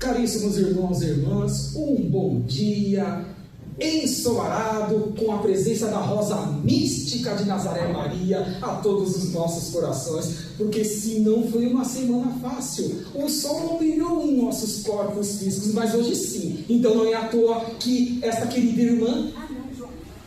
Caríssimos irmãos e irmãs, um bom dia ensolarado com a presença da rosa mística de Nazaré Maria a todos os nossos corações, porque se não foi uma semana fácil, o sol não brilhou em nossos corpos físicos, mas hoje sim. Então não é à toa que esta querida irmã,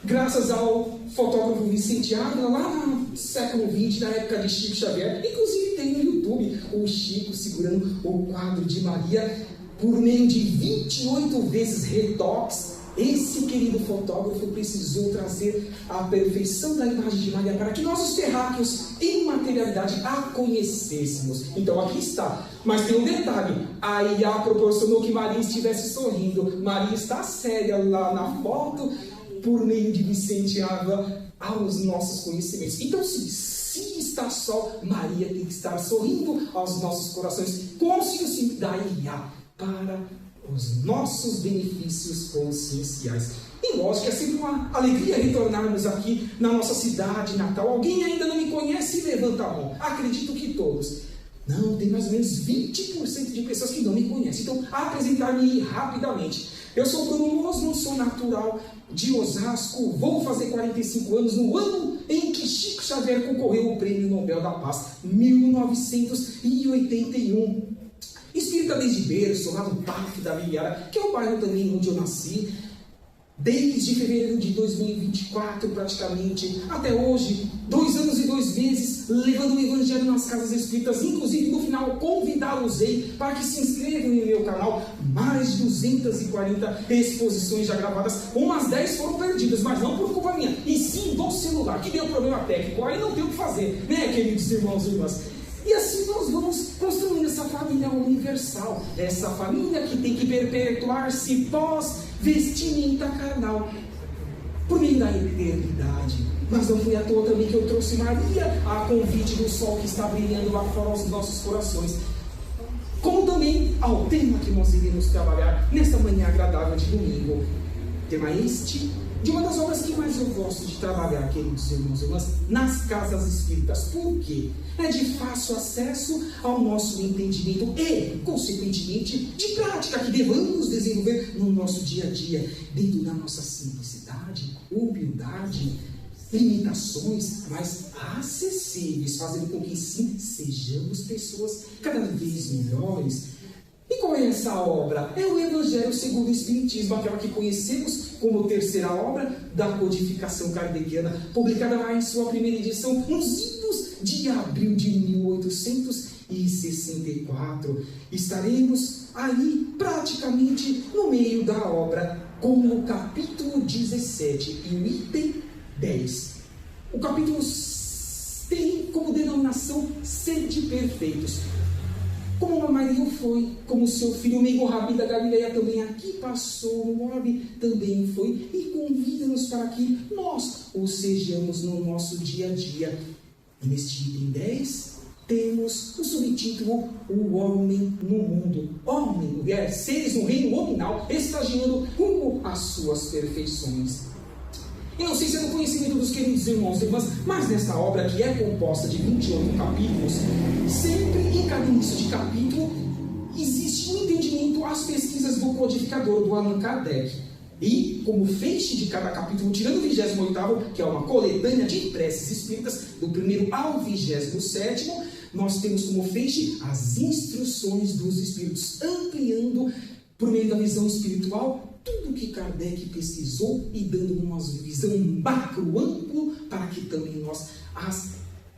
graças ao fotógrafo Vicente Ávila, lá no século XX, na época de Chico Xavier, inclusive tem no YouTube o Chico segurando o quadro de Maria por meio de 28 vezes retoques. Esse querido fotógrafo precisou trazer a perfeição da imagem de Maria para que nós, os terráqueos, em materialidade, a conhecêssemos. Então aqui está. Mas tem um detalhe: a IA proporcionou que Maria estivesse sorrindo. Maria está séria lá na foto, por meio de Vicente Ávila, aos nossos conhecimentos. Então, se está só, Maria tem que estar sorrindo aos nossos corações, consciência da IA, para os nossos benefícios conscienciais. E lógico, é sempre uma alegria retornarmos aqui na nossa cidade natal. Alguém ainda não me conhece? Levanta a mão. Acredito que todos. Não, tem mais ou menos 20% de pessoas que não me conhecem. Então, apresentar-me rapidamente. Eu sou Bruno Mosman, sou natural de Osasco, vou fazer 45 anos no ano em que Chico Xavier concorreu ao Prêmio Nobel da Paz, 1981. Espírita desde berço, lá no Parque da Viliara, que é o bairro também onde eu nasci. Desde fevereiro de 2024, praticamente, até hoje, 2 anos e 2 meses, levando o Evangelho nas casas espíritas. Inclusive, no final, convidá-los-ei para que se inscrevam no meu canal. Mais de 240 exposições já gravadas. Umas 10 foram perdidas, mas não por culpa minha, e sim do celular, que deu problema técnico. Aí não tem o que fazer, né, queridos irmãos e irmãs? E assim nós vamos construindo essa família universal, essa família que tem que perpetuar-se pós-vestimenta carnal, por meio da eternidade. Mas não foi à toa também que eu trouxe Maria a convite do sol que está brilhando lá fora aos nossos corações. Como também ao tema que nós iremos trabalhar nesta manhã agradável de domingo. Tema este de uma das obras que mais eu gosto de trabalhar, queridos irmãos e irmãs, nas casas espíritas. Por quê? É de fácil acesso ao nosso entendimento e, consequentemente, de prática que devemos desenvolver no nosso dia a dia, dentro da nossa simplicidade, humildade, limitações, mas acessíveis, fazendo com que, sim, sejamos pessoas cada vez melhores. E qual é essa obra? É o Evangelho segundo o Espiritismo, aquela que conhecemos como terceira obra da codificação kardeciana, publicada lá em sua primeira edição, nos idos de abril de 1864. Estaremos aí praticamente no meio da obra, com o capítulo 17 e o item 10. O capítulo tem como denominação Sede Perfeitos. Como a Maria foi, como seu filho Meigo Rabi da Galileia também aqui passou, o orbe também foi, e convida-nos para que nós o sejamos no nosso dia a dia. E neste item 10, temos o subtítulo O Homem no Mundo. Homem, mulher, seres no reino nominal, estagiando rumo às suas perfeições. Eu não sei se é do conhecimento dos queridos irmãos e irmãs, mas nesta obra, que é composta de 28 capítulos, sempre em cada início de capítulo, existe um entendimento às pesquisas do codificador, do Allan Kardec. E, como feixe de cada capítulo, tirando o 28º, que é uma coletânea de preces espíritas, do 1º ao 27º, nós temos como feixe as instruções dos espíritos, ampliando, por meio da visão espiritual, tudo que Kardec pesquisou e dando uma visão macro, amplo, para que também nós as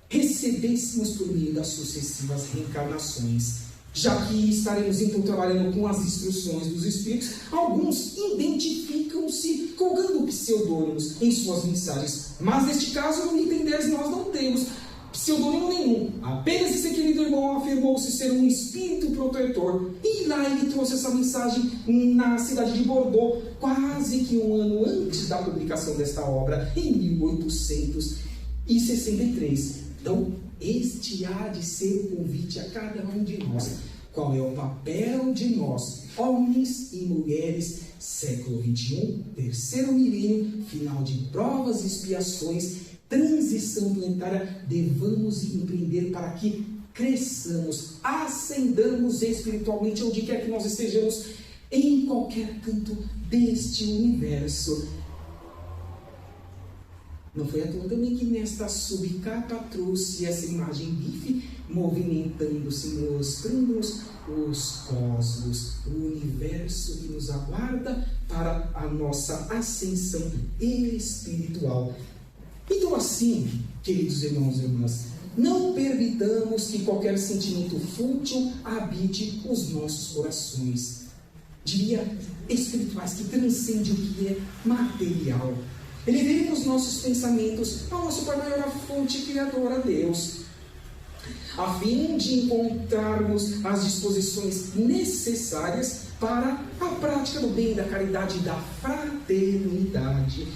recebêssemos por meio das sucessivas reencarnações. Já que estaremos então trabalhando com as instruções dos Espíritos, alguns identificam-se colocando pseudônimos em suas mensagens. Mas neste caso, no item 10, nós não temos pseudônimo nenhum. Apenas esse querido irmão afirmou-se ser um espírito protetor. E lá ele trouxe essa mensagem na cidade de Bordeaux, quase que um ano antes da publicação desta obra, em 1863. Então, este há de ser o convite a cada um de nós. Qual é o papel de nós, homens e mulheres, século XXI, terceiro milênio, final de provas e expiações, transição planetária, devamos empreender para que cresçamos, ascendamos espiritualmente onde quer que nós estejamos, em qualquer canto deste universo. Não foi à toa também que nesta subcapa trouxe essa imagem bife, movimentando-se, mostrando-nos os cosmos, o universo que nos aguarda para a nossa ascensão espiritual. Então assim, queridos irmãos e irmãs, não permitamos que qualquer sentimento fútil habite os nossos corações. Diria espirituais, que transcende o que é material. Elevemos nossos pensamentos ao nosso Pai maior, a fonte criadora, Deus, a fim de encontrarmos as disposições necessárias para a prática do bem, da caridade e da fraternidade.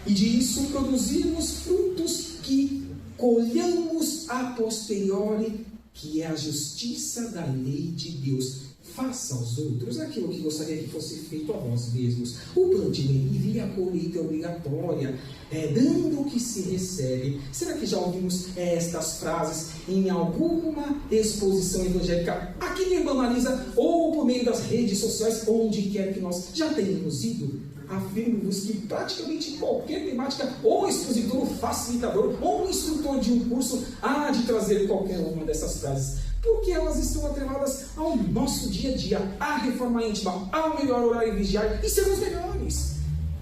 E disso produzirmos frutos que colhamos a posteriori, que é a justiça da lei de Deus. Faça aos outros aquilo que gostaria que fosse feito a vós mesmos. O plantio é livre e a colheita é obrigatória, dando o que se recebe. Será que já ouvimos estas frases em alguma exposição evangélica aqui em Banaliza ou por meio das redes sociais, onde quer que nós já tenhamos ido? Afirmo-vos que praticamente qualquer temática, ou expositor, ou facilitador, ou instrutor de um curso há de trazer qualquer uma dessas frases, porque elas estão atreladas ao nosso dia a dia, à reforma íntima, ao melhor orar e vigiar e sermos melhores.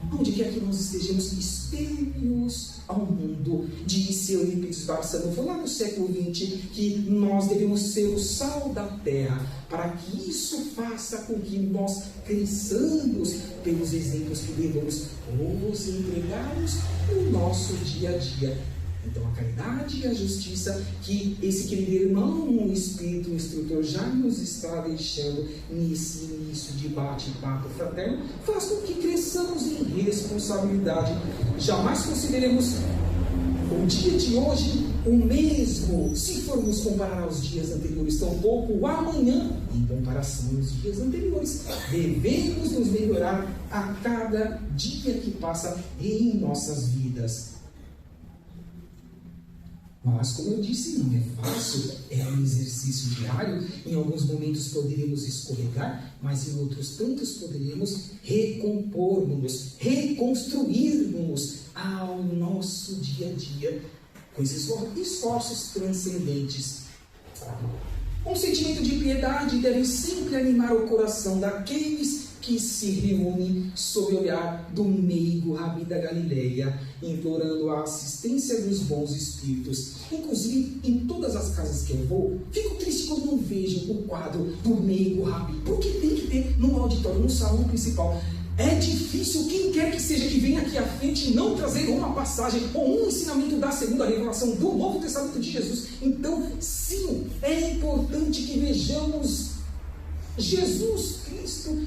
Onde quer que nós estejamos, espelhos ao mundo. Disse Eurípides Barçanufo, foi lá no século XX, que nós devemos ser o sal da terra, para que isso faça com que nós cresçamos pelos exemplos que devemos nos entregarmos no nosso dia a dia. Então a caridade e a justiça que esse querido irmão, um espírito instrutor, já nos está deixando nesse início de bate-papo fraterno, faz com que cresçamos em responsabilidade. Jamais consideremos o dia de hoje o mesmo, se formos comparar aos dias anteriores, tampouco o amanhã em comparação aos dias anteriores. Devemos nos melhorar a cada dia que passa em nossas vidas. Mas, como eu disse, não é fácil, é um exercício diário. Em alguns momentos poderemos escorregar, mas em outros tantos poderemos recompor-nos, reconstruir-nos ao nosso dia a dia, com esses esforços transcendentes. Um sentimento de piedade deve sempre animar o coração daqueles que se reúnem sob o olhar do meigo Rabi da Galileia, implorando a assistência dos bons espíritos. Inclusive, em todas as casas que eu vou, fico triste quando não vejo o quadro do meigo Rabi, porque tem que ter no auditório, no salão principal. É difícil, quem quer que seja que venha aqui à frente, não trazer uma passagem ou um ensinamento da segunda revelação do Novo Testamento de Jesus. Então, sim, é importante que vejamos Jesus Cristo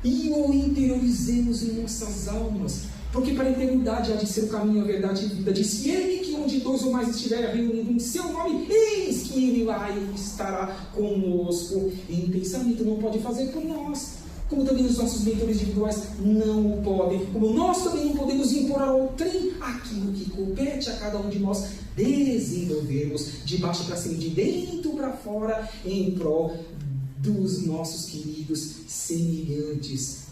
e o interiorizemos em nossas almas, porque para a eternidade há de ser o caminho, a verdade e a vida. Disse ele que onde dois ou mais estiverem reunidos em seu nome, eis que ele lá estará conosco. Em pensamento não pode fazer por nós, como também os nossos mentores individuais não o podem, como nós também não podemos impor ao outrem aquilo que compete a cada um de nós desenvolvermos, de baixo para cima, de dentro para fora, em prol dos nossos queridos semelhantes.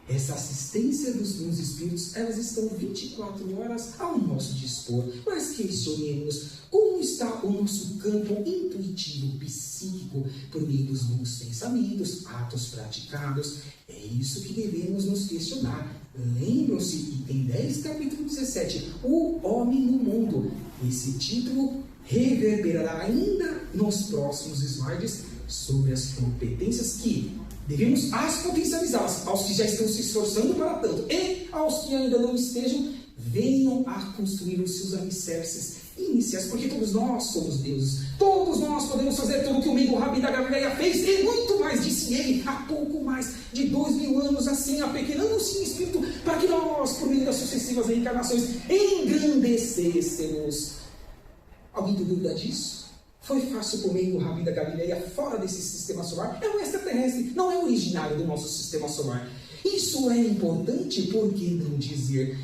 Essa assistência dos bons espíritos, elas estão 24 horas ao nosso dispor. Mas questionemos como está o nosso campo intuitivo, psíquico, por meio dos bons pensamentos, atos praticados. É isso que devemos nos questionar. Lembram-se, item 10, capítulo 17, o homem no mundo. Esse título reverberará ainda nos próximos slides sobre as competências que devemos as potencializá-las aos que já estão se esforçando para tanto e aos que ainda não estejam, venham a construir os seus alicerces iniciais, porque todos nós somos deuses, todos nós podemos fazer tudo o que o meigo Rabi da Galileia fez e muito mais, disse ele, há pouco mais de 2000 anos, assim, apequenando-se em espírito, para que nós, por meio das sucessivas reencarnações, engrandecêssemos. Alguém tem dúvida disso? Foi fácil por meio do Rabi da Galileia, fora desse sistema solar. É um extraterrestre, não é originário do nosso sistema solar. Isso é importante, por que não dizer?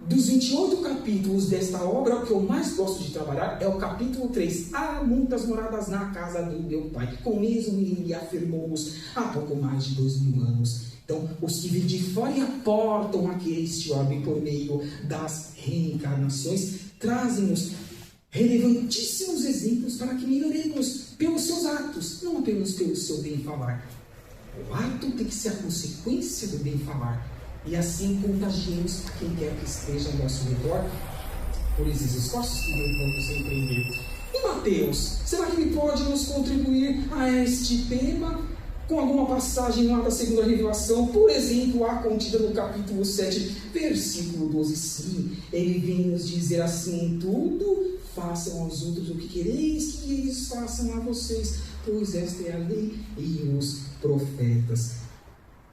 Dos 28 capítulos desta obra, o que eu mais gosto de trabalhar é o capítulo 3. Há muitas moradas na casa do meu pai. Com mesmo ele afirmou-nos há pouco mais de 2000 anos. Então, os que vêm de fora e aportam aqui este orbe por meio das reencarnações, trazem-nos relevantíssimos exemplos para que melhoremos pelos seus atos, não apenas pelo seu bem-falar. O ato tem que ser a consequência do bem-falar. E assim contagiemos quem quer que esteja ao nosso redor por esses esforços que Deus vamos empreender. E Mateus, será que ele pode nos contribuir a este tema com alguma passagem lá da segunda revelação? Por exemplo, a contida no capítulo 7, versículo 12. Sim, ele vem nos dizer assim: tudo façam aos outros o que quereis que eles façam a vocês, pois esta é a lei e os profetas.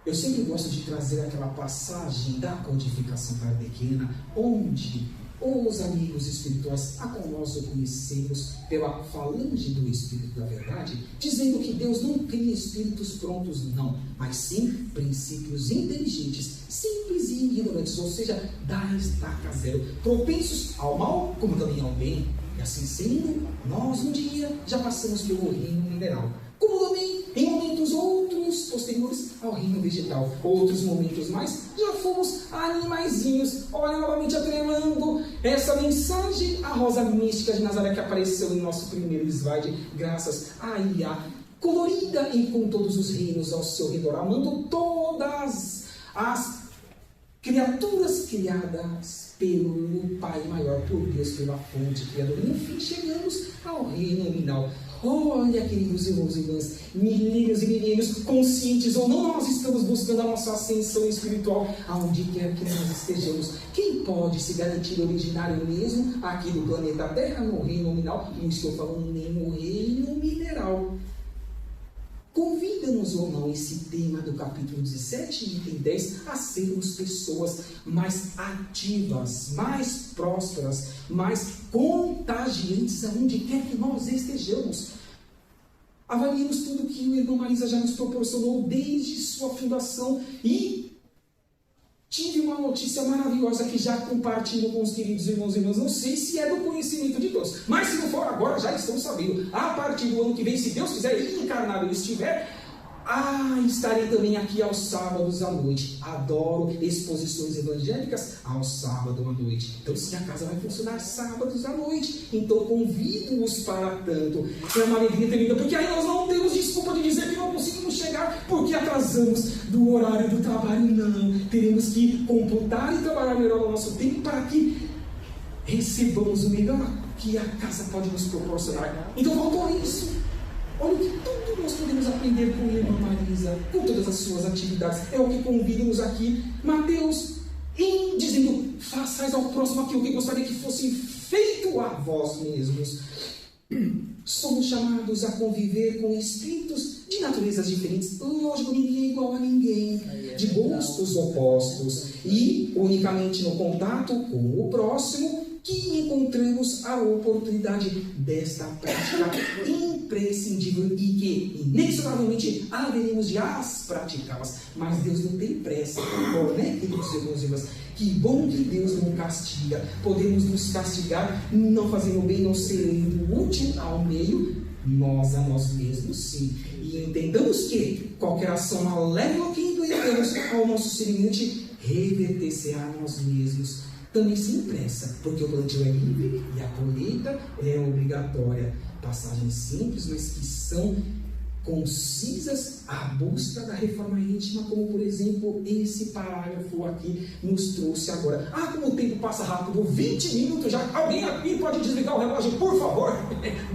Eu sempre gosto de trazer aquela passagem da codificação kardeciana, onde os amigos espirituais, a qual nós o conhecemos pela falange do Espírito da Verdade, dizendo que Deus não cria espíritos prontos, não, mas sim princípios inteligentes, simples e ignorantes, ou seja, da estaca zero, propensos ao mal, como também ao bem. E assim sendo, nós um dia já passamos pelo reino mineral, como também em momentos outros posteriores ao reino vegetal. Outros momentos mais, já fomos animaizinhos. Olha, novamente atrelando essa mensagem à rosa mística de Nazaré que apareceu em nosso primeiro slide, graças a Iá, colorida e com todos os reinos ao seu redor, amando todas as criaturas criadas pelo Pai maior, por Deus, pela fonte criadora. E enfim, chegamos ao reino nominal. Olha, queridos irmãos e irmãs, milênios e milênios, conscientes ou não, nós estamos buscando a nossa ascensão espiritual, aonde quer que nós estejamos. Quem pode se garantir originário mesmo aqui do planeta Terra, no reino nominal? Não estou falando nem no reino mineral. Convida-nos ou não esse tema do capítulo 17 e item 10 a sermos pessoas mais ativas, mais prósperas, mais contagiantes aonde quer que nós estejamos. Avaliemos tudo que o irmão Marisa já nos proporcionou desde sua fundação e tive uma notícia maravilhosa que já compartilho com os queridos irmãos e irmãs. Não sei se é do conhecimento de todos, mas se não for agora, já estão sabendo. A partir do ano que vem, se Deus quiser e encarnado eu estiver, estarei também aqui aos sábados à noite. Adoro exposições evangélicas aos sábados à noite. Então, se a casa vai funcionar sábados à noite, então convido-os para tanto. É uma alegria tremenda, porque aí nós não temos desculpa de dizer que não conseguimos chegar porque atrasamos do horário do trabalho. Não, teremos que computar e trabalhar melhor o nosso tempo para que recebamos o melhor que a casa pode nos proporcionar. Então, voltou a isso. Olha o que tudo nós podemos aprender com a irmã Marisa, com todas as suas atividades. É o que convida-nos aqui, Mateus, em dizendo: façais ao próximo aquilo que gostaria que fosse feito a vós mesmos. Somos chamados a conviver com espíritos de naturezas diferentes. Lógico, ninguém é igual a ninguém, de gostos opostos. E unicamente no contato com o próximo que encontramos a oportunidade desta prática imprescindível e que inexoravelmente haveremos de as praticá-las. Mas Deus não tem pressa, né, queridos irmãos e irmãs? Que bom que Deus não castiga. Podemos nos castigar não fazendo bem, não sendo útil ao meio, nós a nós mesmos, sim. E entendamos que qualquer ação malévola que empreendemos ao nosso semelhante reverter-se a nós mesmos. Também sem pressa, porque o plantio é livre e a colheita é obrigatória. Passagens simples, mas que são concisas à busca da reforma íntima, como por exemplo esse parágrafo aqui nos trouxe agora. Como o tempo passa rápido, 20 minutos já. Alguém aqui pode desligar o relógio, por favor?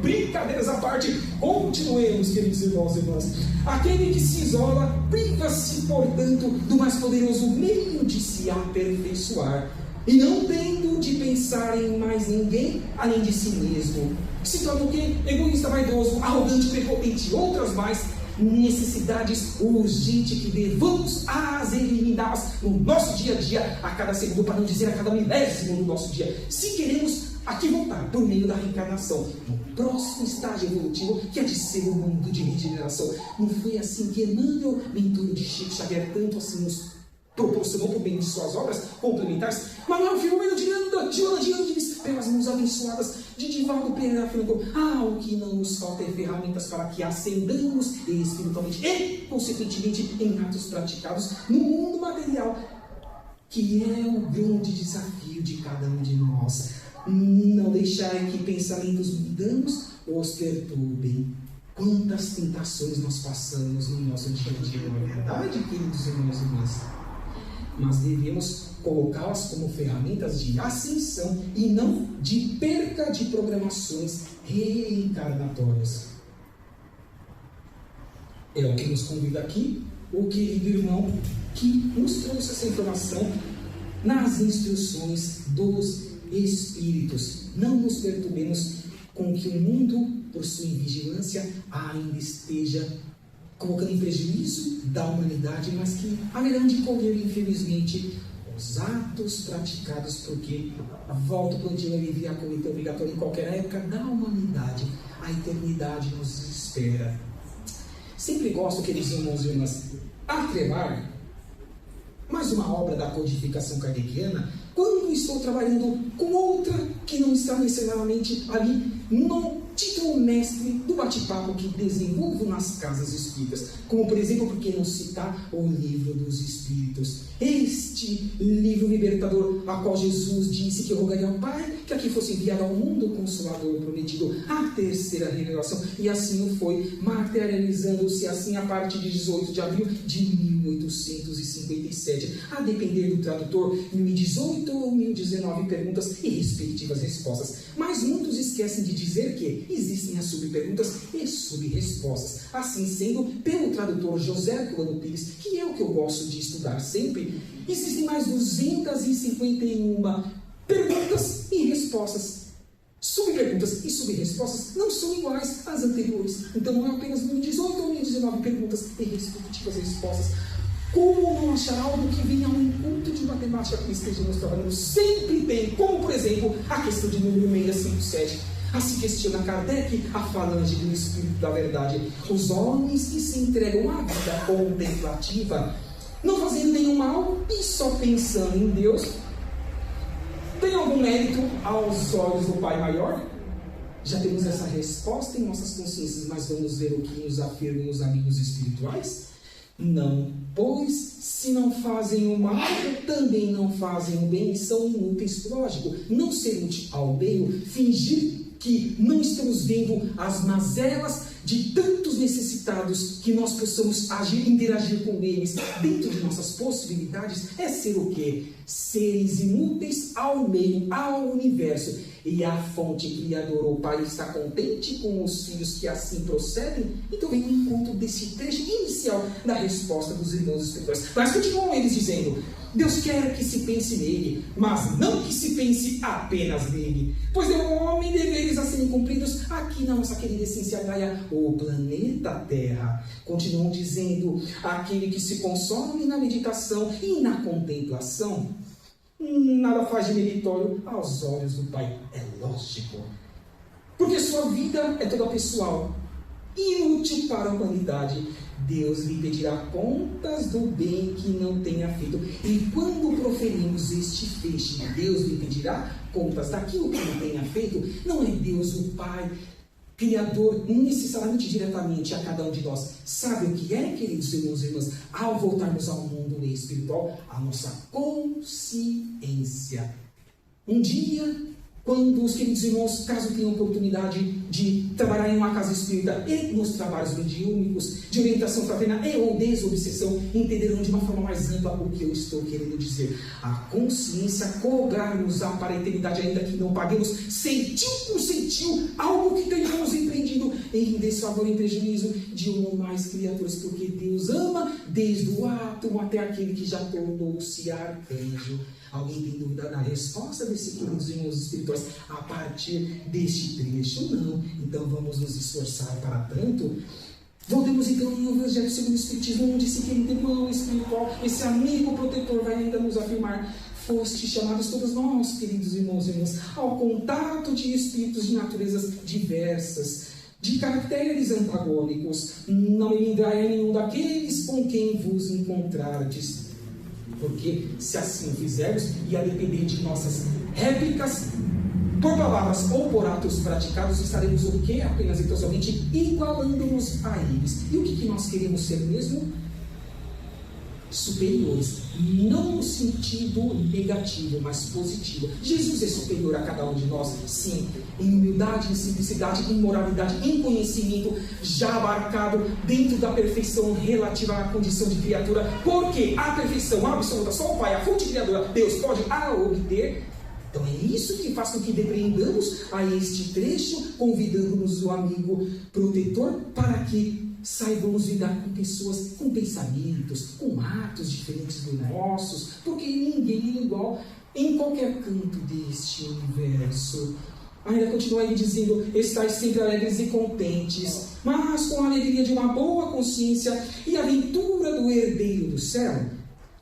Brincadeiras à parte, continuemos, queridos irmãos e irmãs. Aquele que se isola priva-se, portanto, do mais poderoso meio de se aperfeiçoar, e não tendo de pensar em mais ninguém além de si mesmo. Se torna o quê? Egoísta, vaidoso, arrogante, prepotente, outras mais necessidades urgentes que devamos as eliminá-las no nosso dia a dia, a cada segundo, para não dizer a cada milésimo do nosso dia, se queremos aqui voltar por meio da reencarnação, no próximo estágio evolutivo, que é de ser o mundo de regeneração. Não foi assim que Emmanuel, mentor de Chico Xavier, tanto assim nos proporcionou por meio de suas obras complementares. Manuel Filomeno de Anda, Joana de Angeles, pelas mãos abençoadas de Divaldo Pereira Franco. O que não nos falta é ferramentas para que ascendamos espiritualmente e, consequentemente, em atos praticados no mundo material, que é o grande desafio de cada um de nós. Não deixar que pensamentos mundanos os perturbem. Quantas tentações nós passamos no nosso dia a dia, não é verdade, queridos irmãos e irmãs? Mas devemos colocá-las como ferramentas de ascensão e não de perca de programações reencarnatórias. É o que nos convida aqui o querido irmão que nos trouxe essa informação nas instruções dos Espíritos. Não nos perturbemos com que o mundo, por sua invigilância, ainda esteja colocando em prejuízo da humanidade, mas que haverão de colher, infelizmente, os atos praticados, porque volta para o dia e vivia a colheita obrigatória em qualquer época da humanidade. A eternidade nos espera. Sempre gosto, queridos irmãos e irmãs, atrelar mais uma obra da codificação kardeciana quando estou trabalhando com outra que não está necessariamente ali no título mestre do bate-papo que desenvolvo nas casas espíritas, como por exemplo, por que não citar o Livro dos Espíritos, este livro libertador, a qual Jesus disse que eu rogaria ao Pai que aqui fosse enviado ao mundo o Consolador prometido, a terceira revelação, e assim o foi, materializando-se assim a partir de 18 de abril de 1857, a depender do tradutor, 1018 ou 1019 perguntas e respectivas respostas. Mas muitos esquecem de dizer que existem as subperguntas e subrespostas. Assim sendo, pelo tradutor José Herculano Pires, que é o que eu gosto de estudar sempre, existem mais 251 perguntas e respostas. Subperguntas e subrespostas não são iguais às anteriores. Então não é apenas 1018 ou 1019 perguntas e respectivas respostas. Como não achar algo que venha ao encontro de matemática que estejamos trabalhando? Sempre tem, como por exemplo, a questão de número 657. Assim questiona Kardec a falange do Espírito da Verdade. Os homens que se entregam à vida contemplativa, não fazendo nenhum mal e só pensando em Deus, tem algum mérito aos olhos do Pai Maior? Já temos essa resposta em nossas consciências, mas vamos ver o que nos afirmam os amigos espirituais? Não, pois se não fazem o mal, também não fazem o bem e são inúteis. Lógico, não ser útil ao meio, fingir que não estamos vendo as mazelas de tantos necessitados, que nós possamos agir, interagir com eles dentro de nossas possibilidades, é ser o quê? Seres inúteis ao meio, ao universo. E a fonte criadora, o Pai, está contente com os filhos que assim procedem? Então vem o encontro desse trecho inicial da resposta dos irmãos espirituais. Mas continuam eles dizendo: Deus quer que se pense nele, mas não que se pense apenas nele, pois é um homem deveres a serem cumpridos aqui na nossa querida essência Gaia, o planeta Terra. Continuam dizendo: aquele que se consome na meditação e na contemplação, nada faz de meritório aos olhos do Pai. É lógico, porque sua vida é toda pessoal, inútil para a humanidade. Deus lhe pedirá contas do bem que não tenha feito. E quando proferimos este feixe, Deus lhe pedirá contas daquilo que não tenha feito, não é Deus o Pai Criador necessariamente diretamente a cada um de nós. Sabe o que é, queridos irmãos e irmãs? Ao voltarmos ao mundo espiritual, a nossa consciência. Um dia, quando os queridos irmãos, caso tenham oportunidade de trabalhar em uma casa espírita e nos trabalhos mediúnicos, de orientação fraterna e ou desobsessão, entenderão de uma forma mais ampla o que eu estou querendo dizer. A consciência cobrar-nos-á para a eternidade, ainda que não paguemos centil por centil algo que tenhamos empreendido em desfavor e prejuízo de um ou mais criaturas, porque Deus ama desde o átomo até aquele que já tornou-se arcanjo. Alguém tem dúvida na resposta desse queridos irmãos espirituais a partir deste trecho? Não. Então vamos nos esforçar para tanto. Voltemos então ao Evangelho segundo o Espiritismo, onde esse querido irmão espiritual, esse amigo protetor, vai ainda nos afirmar: foste chamados todos nós, queridos irmãos e irmãs, ao contato de espíritos de naturezas diversas, de caracteres antagônicos. Não me lembrai a nenhum daqueles com quem vos encontrardes. Porque se assim o fizermos, ia depender de nossas réplicas, por palavras ou por atos praticados, estaremos o quê? Apenas e tão somente igualando-nos a eles. E o que nós queremos ser mesmo? Superiores. Não no sentido negativo, mas positivo. Jesus é superior a cada um de nós? Sim. Em humildade, em simplicidade, em moralidade, em conhecimento, já abarcado dentro da perfeição relativa à condição de criatura. Porque a perfeição absoluta, só o Pai, a fonte criadora, Deus pode a obter. Então é isso que faz com que depreendamos a este trecho, convidando-nos o amigo protetor para que saibamos lidar com pessoas, com pensamentos, com atos diferentes dos nossos, porque ninguém é igual em qualquer canto deste universo. Ainda continua ele dizendo: estais sempre alegres e contentes, mas com a alegria de uma boa consciência e a ventura do herdeiro do céu,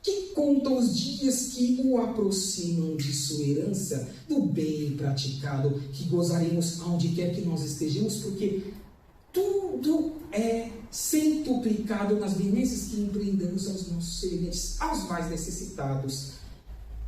que conta os dias que o aproximam de sua herança, do bem praticado, que gozaremos aonde quer que nós estejamos, porque tudo é centuplicado nas benesses que empreendamos aos nossos semelhantes, aos mais necessitados.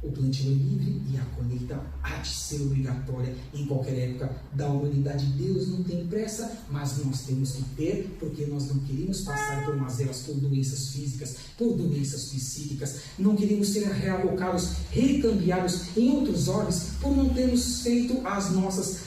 O plantio é livre e a colheita há de ser obrigatória em qualquer época da humanidade. Deus não tem pressa, mas nós temos que ter, porque nós não queremos passar por mazelas, por doenças físicas, por doenças psíquicas. Não queremos ser realocados, recambiados em outros ordens, por não termos feito as nossas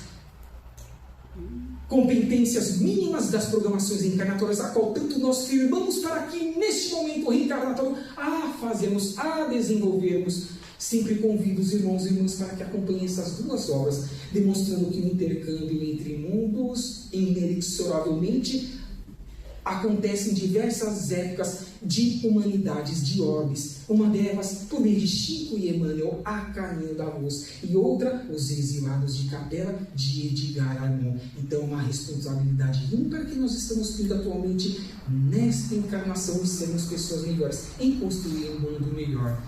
competências mínimas das programações encarnatórias, a qual tanto nós firmamos para que neste momento reencarnatório a fazermos, a desenvolvermos. Sempre convido os irmãos e irmãs para que acompanhem essas duas obras, demonstrando que o intercâmbio entre mundos inexoravelmente acontece em diversas épocas de humanidades, de orbes. Uma delas, por meio de Chico e Emmanuel, a caminho da luz. E outra, os exilados de Capela, de Edgar Armand. Então, uma responsabilidade ímpar que nós estamos tendo atualmente nesta encarnação de sermos pessoas melhores, em construir um mundo melhor.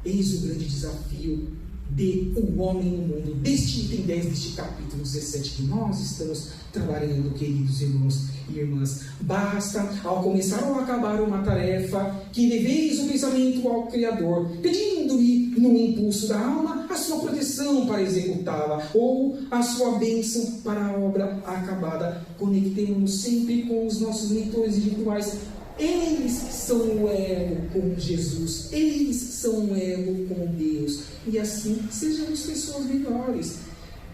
Eis o grande desafio de um homem no mundo, deste item 10 deste capítulo 17 que nós estamos trabalhando, queridos irmãos e irmãs. Basta, ao começar ou acabar uma tarefa, que leveis o pensamento ao Criador, pedindo-lhe, no impulso da alma, a sua proteção para executá-la, ou a sua bênção para a obra acabada. Conectemos-nos sempre com os nossos mentores individuais. Eles são o elo com Jesus, eles são o elo com Deus, e assim sejamos pessoas melhores.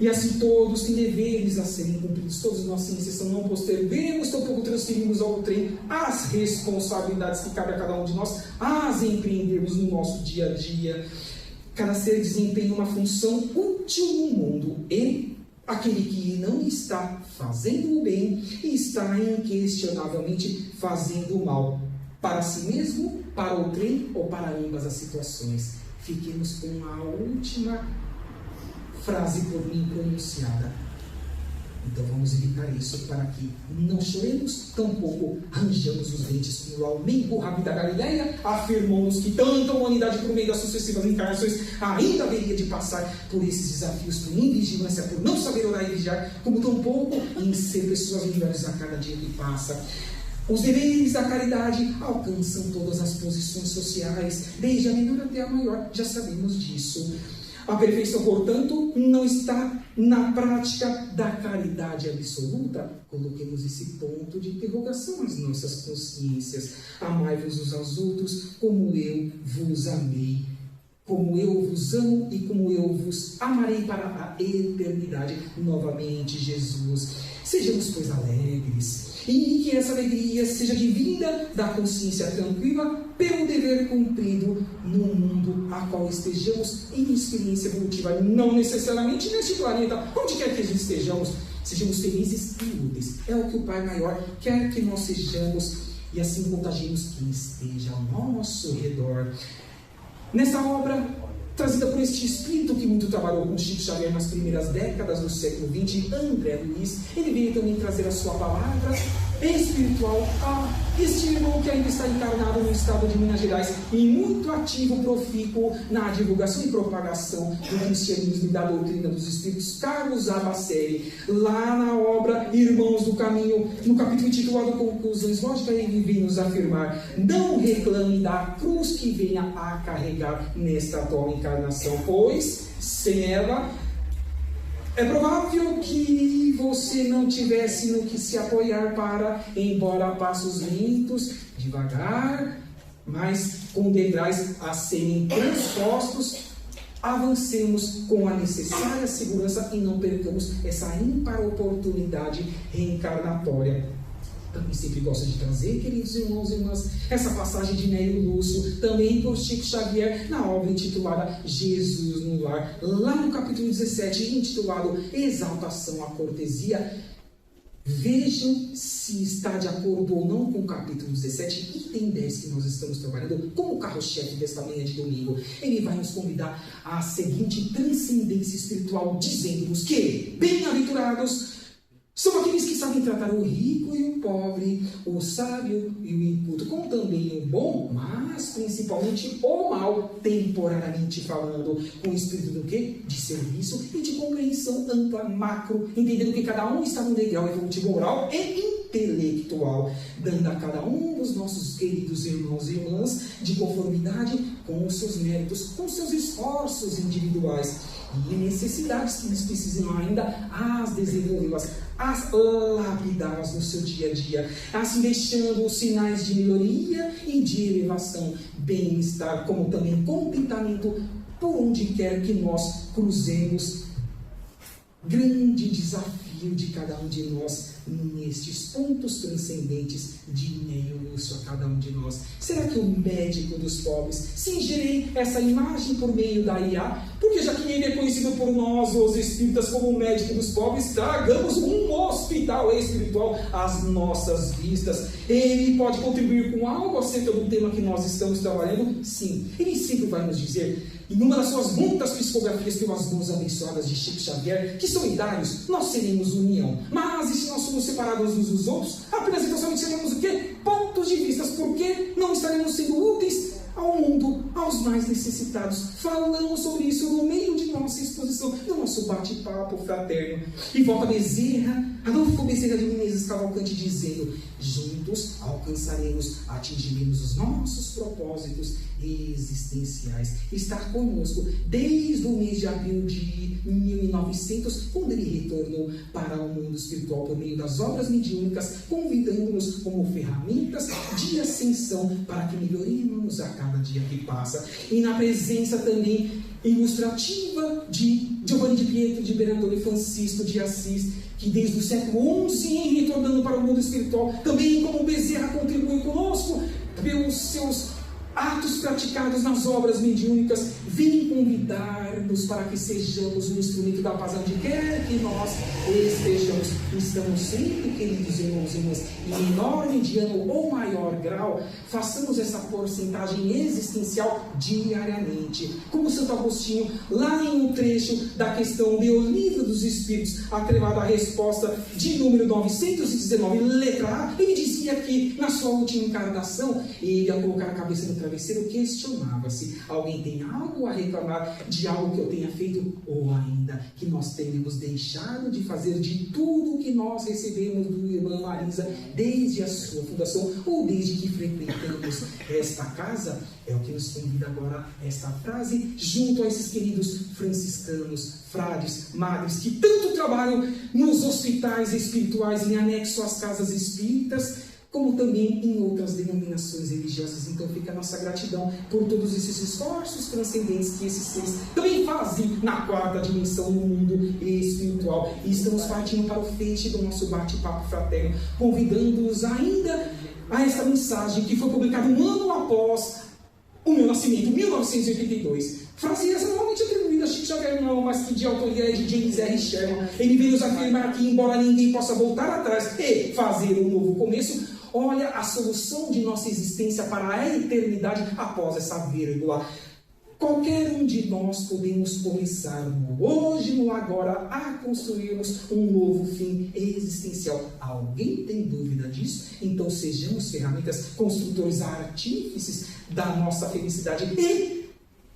E assim todos têm deveres a serem cumpridos, todos nós sem exceção não postergamos, tampouco transferimos ao trem as responsabilidades que cabe a cada um de nós, as empreendermos no nosso dia a dia. Cada ser desempenha uma função útil no mundo, e aquele que não está fazendo o bem está inquestionavelmente fazendo o mal, para si mesmo, para outrem ou para ambas as situações. Fiquemos com a última frase por mim pronunciada. Então vamos evitar isso para que não choremos, tampouco ranjamos os dentes como o amigo Rabi da Galileia afirmou-nos que tanta humanidade por meio das sucessivas encarnações ainda haveria de passar por esses desafios, por invigilância, por não saber orar e vigiar, como tampouco em ser pessoas melhores a cada dia que passa. Os deveres da caridade alcançam todas as posições sociais, desde a menor até a maior, já sabemos disso. A perfeição, portanto, não está na prática da caridade absoluta. Coloquemos esse ponto de interrogação nas nossas consciências. Amai-vos uns aos outros como eu vos amei, como eu vos amo e como eu vos amarei para a eternidade. Novamente, Jesus. Sejamos, pois, alegres, e que essa alegria seja divinda da consciência tranquila pelo dever cumprido no mundo a qual estejamos em experiência evolutiva, não necessariamente neste planeta, onde quer que estejamos, sejamos felizes e úteis. É o que o Pai Maior quer que nós sejamos, e assim contagiemos quem esteja ao nosso redor. Nesta obra, trazida por este espírito que muito trabalhou com Chico Xavier nas primeiras décadas do século XX, André Luiz, ele veio também trazer a sua palavra espiritual a este irmão que ainda está encarnado no estado de Minas Gerais e muito ativo, profícuo na divulgação e propagação do cristianismo e da doutrina dos Espíritos, Carlos Abacelli, lá na obra Irmãos do Caminho, no capítulo intitulado Conclusões Lógicas, ele vem nos afirmar: não reclame da cruz que venha a carregar nesta atual encarnação, pois sem ela é provável que você não tivesse no que se apoiar para, embora a passos lentos, devagar, mas com degraus a serem transpostos, avancemos com a necessária segurança e não percamos essa ímpar oportunidade reencarnatória. Também sempre gosto de trazer, queridos irmãos e irmãs, essa passagem de Nélio Lúcio, também por Chico Xavier, na obra intitulada Jesus no Lar, lá no capítulo 17, intitulado Exaltação à Cortesia. Vejam se está de acordo ou não com o capítulo 17, item 10 que nós estamos trabalhando como carro-chefe desta manhã de domingo. Ele vai nos convidar à seguinte transcendência espiritual, dizendo-nos que, bem-aventurados são aqueles que sabem tratar o rico e o pobre, o sábio e o inculto, como também o bom, mas principalmente o mal, temporariamente falando, com o espírito do quê? De serviço e de compreensão ampla, macro, entendendo que cada um está no degrau evolutivo moral e intelectual, dando a cada um dos nossos queridos irmãos e irmãs de conformidade com os seus méritos, com os seus esforços individuais e necessidades que eles precisam ainda as desenvolvê-las, as lapidá-las no seu dia a dia, assim deixando os sinais de melhoria e de elevação, bem-estar, como também contentamento por onde quer que nós cruzemos. Grande desafio de cada um de nós nestes pontos transcendentes de Nélio Lúcio a cada um de nós. Será que o médico dos pobres, se ingerir essa imagem por meio da IA, porque já que ele é conhecido por nós, os espíritas, como o médico dos pobres, tragamos um hospital espiritual às nossas vistas. Ele pode contribuir com algo acerca do tema que nós estamos trabalhando? Sim. Ele sempre vai nos dizer, em uma das suas muitas psicografias pelas mãos abençoadas de Chico Xavier, que solidários nós seremos união. Mas e se nós somos separados uns dos outros, apenas então somente seremos o quê? Pontos de vista, porque não estaremos sendo úteis ao mundo, aos mais necessitados. Falamos sobre isso no meio de nossa exposição, no nosso bate-papo fraterno. E volta Bezerra, Adolfo Bezerra de Menezes Cavalcante, dizendo: juntos alcançaremos, atingiremos os nossos propósitos existenciais. Estar conosco desde o mês de abril de 1900, quando ele retornou para o mundo espiritual por meio das obras mediúnicas, convidando-nos como ferramentas de ascensão para que melhoremos a cada dia que passa. E na presença também ilustrativa de Giovanni de Pietro, de Bernardone e Francisco de Assis, que desde o século XI, retornando para o mundo espiritual, também como Bezerra contribui conosco pelos seus atos praticados nas obras mediúnicas, vem convidar-nos para que sejamos um instrumento da paz onde quer que nós estejamos. Estamos sempre, queridos irmãos e irmãs, em menor, mediano ou maior grau, façamos essa porcentagem existencial diariamente. Como Santo Agostinho, lá em um trecho da questão do Livro dos Espíritos, atrelado à resposta de número 919, letra A, ele dizia que na sua última encarnação, ele, ao colocar a cabeça no travesseiro, questionava-se: alguém tem algo a reclamar de algo que eu tenha feito, ou ainda que nós tenhamos deixado de fazer de tudo que nós recebemos do irmão Marisa desde a sua fundação, ou desde que frequentamos esta casa? É o que nos convida agora esta frase, junto a esses queridos franciscanos, frades, madres, que tanto trabalham nos hospitais espirituais em anexo às casas espíritas, como também em outras denominações religiosas. Então fica a nossa gratidão por todos esses esforços transcendentes que esses seres também fazem na quarta dimensão, no mundo espiritual. E estamos partindo para o fecho do nosso bate-papo fraterno, convidando-os ainda a esta mensagem que foi publicada um ano após o meu nascimento, 1982. Frase essa normalmente atribuída a Chico Xavier, não, mas que de autoria é de James R. Sherman. Ele veio nos afirmar que, embora ninguém possa voltar atrás e fazer um novo começo, olha a solução de nossa existência para a eternidade após essa vírgula. qualquer um de nós podemos começar no hoje, no agora, a construirmos um novo fim existencial. Alguém tem dúvida disso? Então sejamos ferramentas, construtores, artífices da nossa felicidade e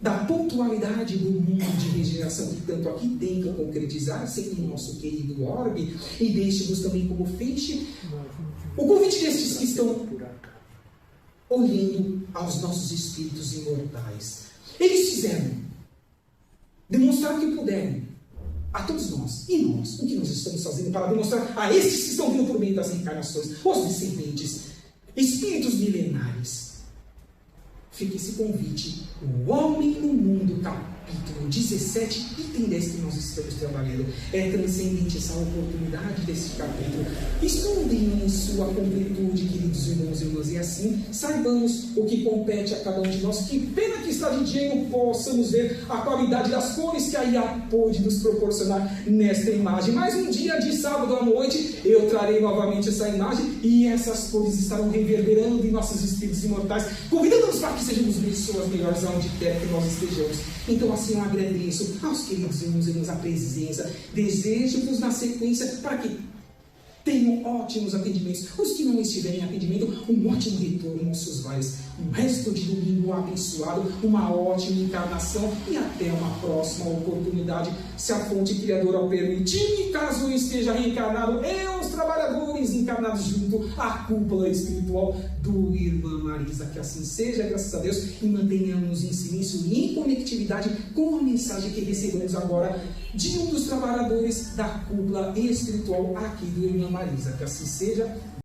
da pontualidade do mundo de regeneração que tanto aqui tem que concretizar-se em nosso querido orbe, e deixe-nos também como feixe o convite destes que estão olhando aos nossos espíritos imortais. Eles fizeram, demonstraram que puderam, a todos nós, e nós, o que nós estamos fazendo para demonstrar a estes que estão vindo por meio das reencarnações, os descendentes, espíritos milenares. Fica esse convite, o Homem no Mundo, capítulo 17, item 10 que nós estamos trabalhando. É transcendente essa oportunidade desse capítulo. Estudem em sua completude, queridos irmãos e irmãs, e assim saibamos o que compete a cada um de nós. Que pena que está de dia e não possamos ver a qualidade das cores que a IA pôde nos proporcionar nesta imagem. Mas um dia de sábado à noite eu trarei novamente essa imagem e essas cores estarão reverberando em nossos espíritos imortais, convidando-nos para que sejamos pessoas melhores aonde quer que nós estejamos. Então assim eu agradeço aos queridos irmãos e irmãs a presença, desejo-vos na sequência para que tenham ótimos atendimentos, os que não estiverem em atendimento, um ótimo retorno aos seus lares, um resto de domingo abençoado, uma ótima encarnação e até uma próxima oportunidade, se a fonte criadora o permitir, e caso eu esteja reencarnado, os trabalhadores encarnados junto à cúpula espiritual do Irmã Marisa. Que assim seja, graças a Deus, e mantenhamos em silêncio e em conectividade com a mensagem que recebemos agora de um dos trabalhadores da cúpula espiritual aqui do Irmã Marisa. Que assim seja.